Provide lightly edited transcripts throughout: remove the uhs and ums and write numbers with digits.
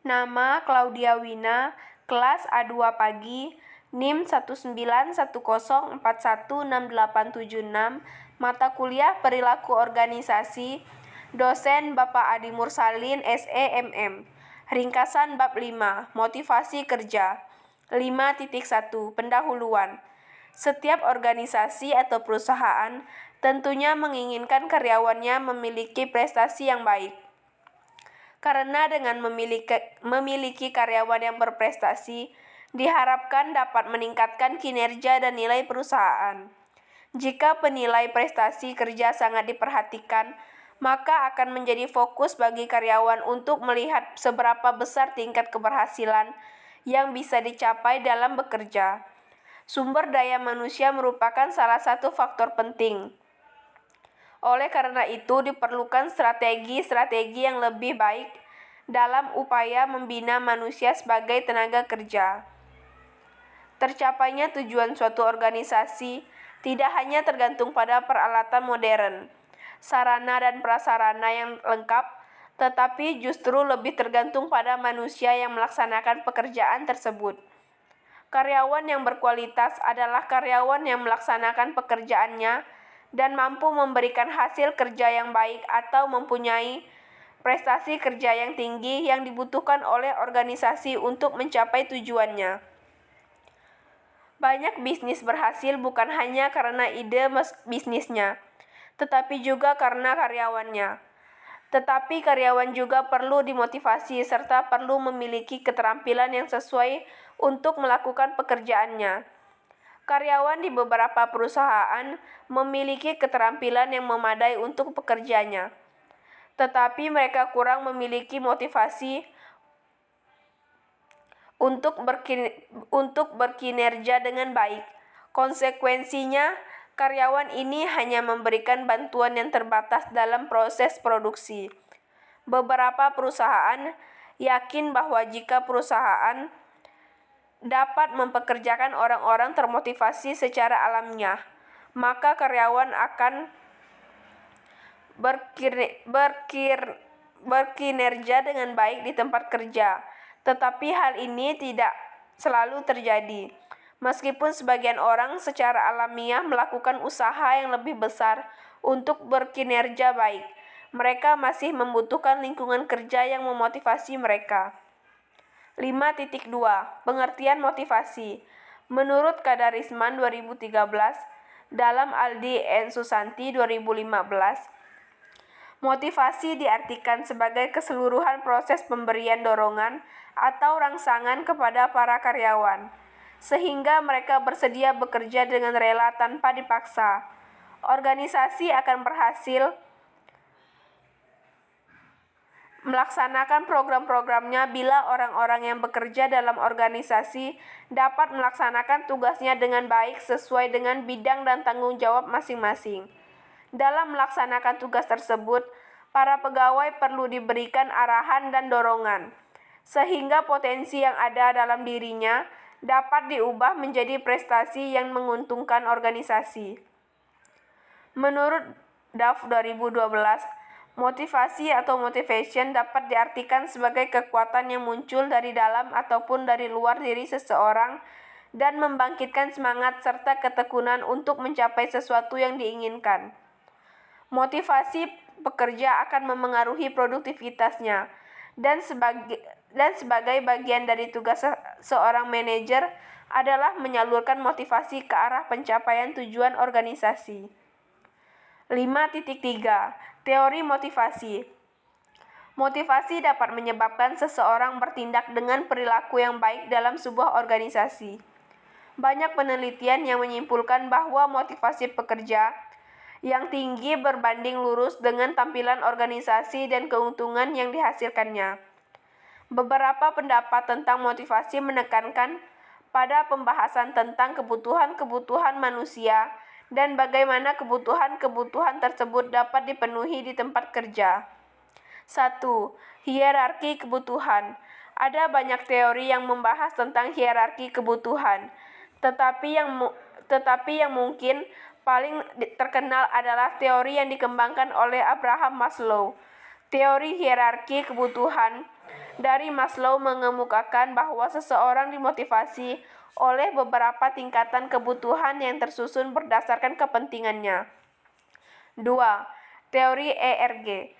Nama Claudia Wina, kelas A2 pagi, NIM 19104168766, mata kuliah Perilaku Organisasi, dosen Bapak Adi Mursalin, SEMM. Ringkasan bab 5, Motivasi Kerja. 5.1 Pendahuluan. Setiap organisasi atau perusahaan tentunya menginginkan karyawannya memiliki prestasi yang baik. Karena dengan memiliki karyawan yang berprestasi, diharapkan dapat meningkatkan kinerja dan nilai perusahaan. Jika penilai prestasi kerja sangat diperhatikan, maka akan menjadi fokus bagi karyawan untuk melihat seberapa besar tingkat keberhasilan yang bisa dicapai dalam bekerja. Sumber daya manusia merupakan salah satu faktor penting. Oleh karena itu, diperlukan strategi-strategi yang lebih baik dalam upaya membina manusia sebagai tenaga kerja. Tercapainya tujuan suatu organisasi tidak hanya tergantung pada peralatan modern, sarana dan prasarana yang lengkap, tetapi justru lebih tergantung pada manusia yang melaksanakan pekerjaan tersebut. Karyawan yang berkualitas adalah karyawan yang melaksanakan pekerjaannya dan mampu memberikan hasil kerja yang baik atau mempunyai prestasi kerja yang tinggi yang dibutuhkan oleh organisasi untuk mencapai tujuannya. Banyak bisnis berhasil bukan hanya karena ide bisnisnya, tetapi juga karena karyawannya. Tetapi karyawan juga perlu dimotivasi serta perlu memiliki keterampilan yang sesuai untuk melakukan pekerjaannya. Karyawan di beberapa perusahaan memiliki keterampilan yang memadai untuk pekerjanya, tetapi mereka kurang memiliki motivasi untuk berkinerja dengan baik. Konsekuensinya, karyawan ini hanya memberikan bantuan yang terbatas dalam proses produksi. Beberapa perusahaan yakin bahwa jika perusahaan dapat mempekerjakan orang-orang termotivasi secara alamiah, maka karyawan akan berkinerja dengan baik di tempat kerja. Tetapi hal ini tidak selalu terjadi. Meskipun sebagian orang secara alamiah melakukan usaha yang lebih besar untuk berkinerja baik, mereka masih membutuhkan lingkungan kerja yang memotivasi mereka. 5.2 Pengertian motivasi. Menurut Kadarisman 2013, dalam Aldi N. Susanti 2015, motivasi diartikan sebagai keseluruhan proses pemberian dorongan atau rangsangan kepada para karyawan, sehingga mereka bersedia bekerja dengan rela tanpa dipaksa. Organisasi akan berhasil melaksanakan program-programnya bila orang-orang yang bekerja dalam organisasi dapat melaksanakan tugasnya dengan baik sesuai dengan bidang dan tanggung jawab masing-masing. Dalam melaksanakan tugas tersebut, para pegawai perlu diberikan arahan dan dorongan, sehingga potensi yang ada dalam dirinya dapat diubah menjadi prestasi yang menguntungkan organisasi. Menurut DAF 2012, motivasi atau motivation dapat diartikan sebagai kekuatan yang muncul dari dalam ataupun dari luar diri seseorang dan membangkitkan semangat serta ketekunan untuk mencapai sesuatu yang diinginkan. Motivasi pekerja akan memengaruhi produktivitasnya, dan sebagai bagian dari tugas seorang manajer adalah menyalurkan motivasi ke arah pencapaian tujuan organisasi. 5.3 Teori motivasi. Motivasi dapat menyebabkan seseorang bertindak dengan perilaku yang baik dalam sebuah organisasi. Banyak penelitian yang menyimpulkan bahwa motivasi pekerja yang tinggi berbanding lurus dengan tampilan organisasi dan keuntungan yang dihasilkannya. Beberapa pendapat tentang motivasi menekankan pada pembahasan tentang kebutuhan-kebutuhan manusia dan bagaimana kebutuhan-kebutuhan tersebut dapat dipenuhi di tempat kerja. 1. Hierarki kebutuhan. Ada banyak teori yang membahas tentang hierarki kebutuhan, tetapi yang mungkin paling terkenal adalah teori yang dikembangkan oleh Abraham Maslow. Teori hierarki kebutuhan dari Maslow mengemukakan bahwa seseorang dimotivasi oleh beberapa tingkatan kebutuhan yang tersusun berdasarkan kepentingannya. 2. Teori ERG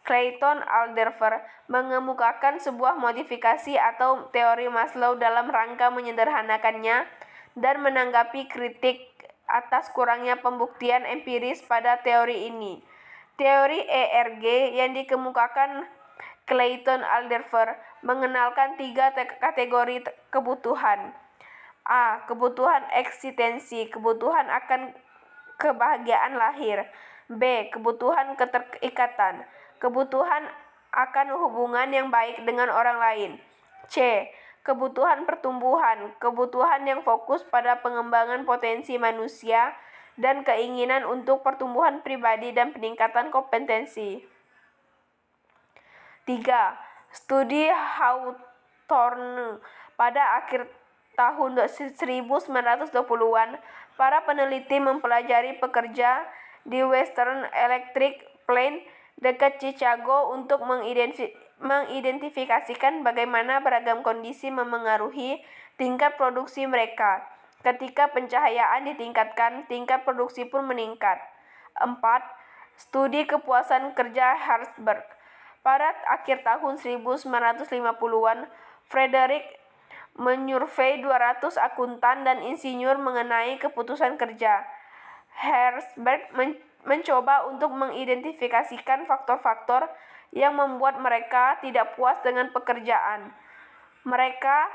Clayton Alderfer mengemukakan sebuah modifikasi atau teori Maslow dalam rangka menyederhanakannya dan menanggapi kritik atas kurangnya pembuktian empiris pada teori ini. Teori ERG yang dikemukakan Clayton Alderfer mengenalkan 3 kategori kebutuhan. A. Kebutuhan eksistensi, kebutuhan akan kebahagiaan lahir. B. Kebutuhan keterikatan, kebutuhan akan hubungan yang baik dengan orang lain. C. Kebutuhan pertumbuhan, kebutuhan yang fokus pada pengembangan potensi manusia dan keinginan untuk pertumbuhan pribadi dan peningkatan kompetensi. 3. Studi Hawthorne pada akhir tahun 1920-an, para peneliti mempelajari pekerja di Western Electric Plant dekat Chicago untuk mengidentifikasikan bagaimana beragam kondisi memengaruhi tingkat produksi mereka. Ketika pencahayaan ditingkatkan, tingkat produksi pun meningkat. 4. Studi kepuasan kerja Herzberg. Pada akhir tahun 1950-an, Frederick menyurvei 200 akuntan dan insinyur mengenai kepuasan kerja. Herzberg mencoba untuk mengidentifikasikan faktor-faktor yang membuat mereka tidak puas dengan pekerjaan mereka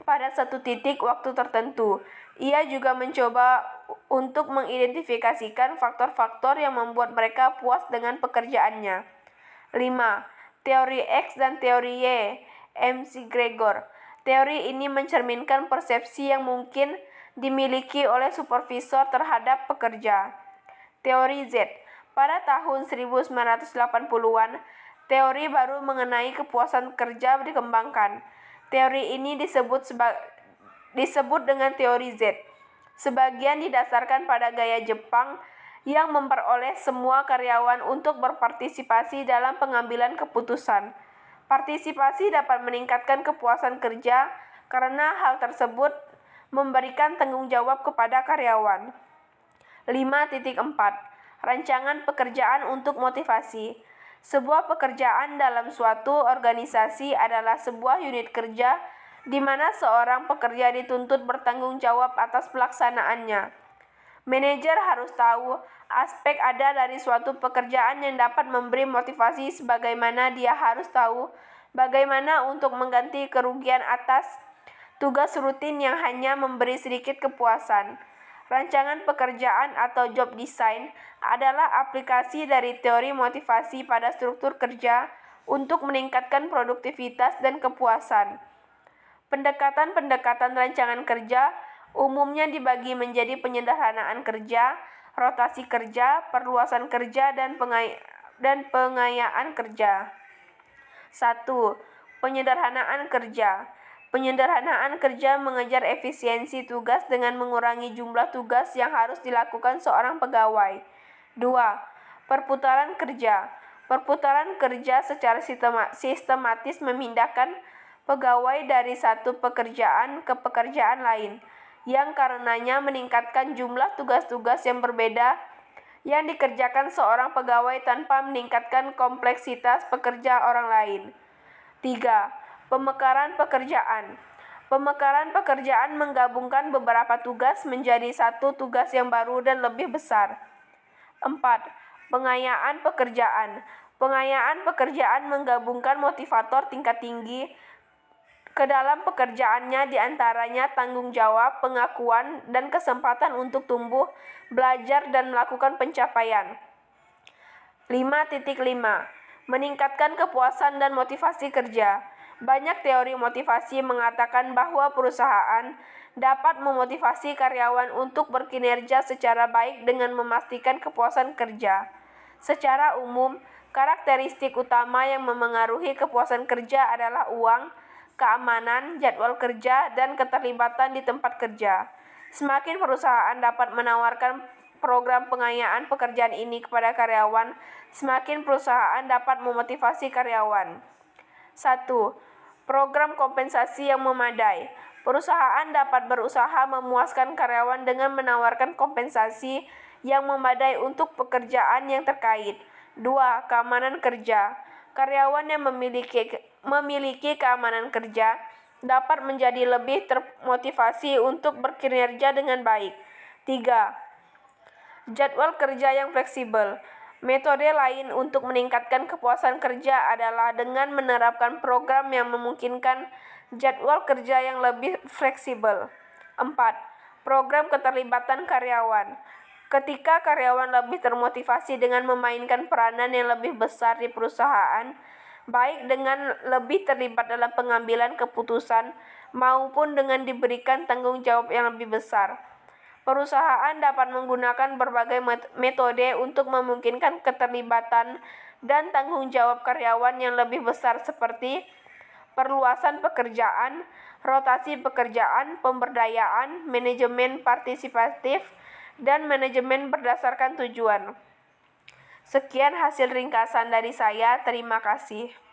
pada satu titik waktu tertentu. Ia juga mencoba untuk mengidentifikasikan faktor-faktor yang membuat mereka puas dengan pekerjaannya. 5. Teori X dan teori Y, McGregor. Teori ini mencerminkan persepsi yang mungkin dimiliki oleh supervisor terhadap pekerja. Teori Z. Pada tahun 1980-an, teori baru mengenai kepuasan kerja dikembangkan. Teori ini disebut dengan teori Z. Sebagian didasarkan pada gaya Jepang yang memperoleh semua karyawan untuk berpartisipasi dalam pengambilan keputusan. Partisipasi dapat meningkatkan kepuasan kerja karena hal tersebut memberikan tanggung jawab kepada karyawan. 5.4. Rancangan pekerjaan untuk motivasi. Sebuah pekerjaan dalam suatu organisasi adalah sebuah unit kerja di mana seorang pekerja dituntut bertanggung jawab atas pelaksanaannya. Manajer harus tahu aspek ada dari suatu pekerjaan yang dapat memberi motivasi, sebagaimana dia harus tahu bagaimana untuk mengganti kerugian atas tugas rutin yang hanya memberi sedikit kepuasan. Rancangan pekerjaan atau job design adalah aplikasi dari teori motivasi pada struktur kerja untuk meningkatkan produktivitas dan kepuasan. Pendekatan-pendekatan rancangan kerja umumnya dibagi menjadi penyederhanaan kerja, rotasi kerja, perluasan kerja, dan pengayaan kerja. 1. Penyederhanaan kerja. Penyederhanaan kerja mengejar efisiensi tugas dengan mengurangi jumlah tugas yang harus dilakukan seorang pegawai. 2. Perputaran kerja. Perputaran kerja secara sistematis memindahkan pegawai dari satu pekerjaan ke pekerjaan lain, yang karenanya meningkatkan jumlah tugas-tugas yang berbeda yang dikerjakan seorang pegawai tanpa meningkatkan kompleksitas pekerja orang lain. 3. Pemekaran pekerjaan. Pemekaran pekerjaan menggabungkan beberapa tugas menjadi satu tugas yang baru dan lebih besar. 4. Pengayaan pekerjaan. Pengayaan pekerjaan menggabungkan motivator tingkat tinggi ke dalam pekerjaannya, diantaranya tanggung jawab, pengakuan, dan kesempatan untuk tumbuh, belajar, dan melakukan pencapaian. 5.5. Meningkatkan kepuasan dan motivasi kerja. Banyak teori motivasi mengatakan bahwa perusahaan dapat memotivasi karyawan untuk berkinerja secara baik dengan memastikan kepuasan kerja. Secara umum, karakteristik utama yang memengaruhi kepuasan kerja adalah uang, keamanan, jadwal kerja, dan keterlibatan di tempat kerja. Semakin perusahaan dapat menawarkan program pengayaan pekerjaan ini kepada karyawan, semakin perusahaan dapat memotivasi karyawan. 1. Program kompensasi yang memadai. Perusahaan dapat berusaha memuaskan karyawan dengan menawarkan kompensasi yang memadai untuk pekerjaan yang terkait. 2. Keamanan kerja. Karyawan yang memiliki keamanan kerja dapat menjadi lebih termotivasi untuk berkinerja dengan baik. 3. Jadwal kerja yang fleksibel. Metode lain untuk meningkatkan kepuasan kerja adalah dengan menerapkan program yang memungkinkan jadwal kerja yang lebih fleksibel. 4. Program keterlibatan karyawan. Ketika karyawan lebih termotivasi dengan memainkan peranan yang lebih besar di perusahaan, baik dengan lebih terlibat dalam pengambilan keputusan maupun dengan diberikan tanggung jawab yang lebih besar, perusahaan dapat menggunakan berbagai metode untuk memungkinkan keterlibatan dan tanggung jawab karyawan yang lebih besar seperti perluasan pekerjaan, rotasi pekerjaan, pemberdayaan, manajemen partisipatif, dan manajemen berdasarkan tujuan. Sekian hasil ringkasan dari saya. Terima kasih.